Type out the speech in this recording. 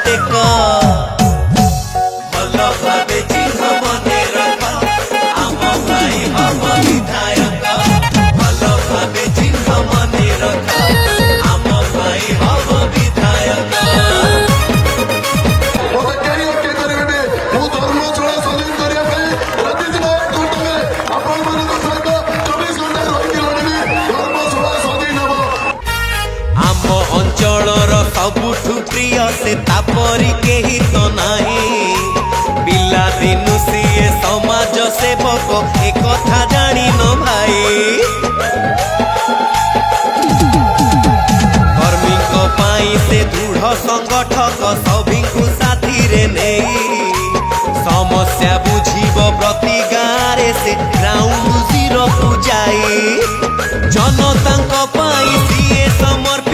take भल भावे चिन्ह मने रख आम भाई हम विधायक भल भावे चिन्ह मने रख आम भाई हम विधायक आम अंचलर सबुठु प्रिय से तापरी केही तो नाही पिला दिनु सीए समाज सेवक ए कथा जानी न भाई कर्मीको पाई से दृढ़ संगठक सभिंकु साथी रे नेई समस्या बुझिब प्रति गारे से ग्राउंड जीरो को जाई जनतांको पाई सीए समर्पण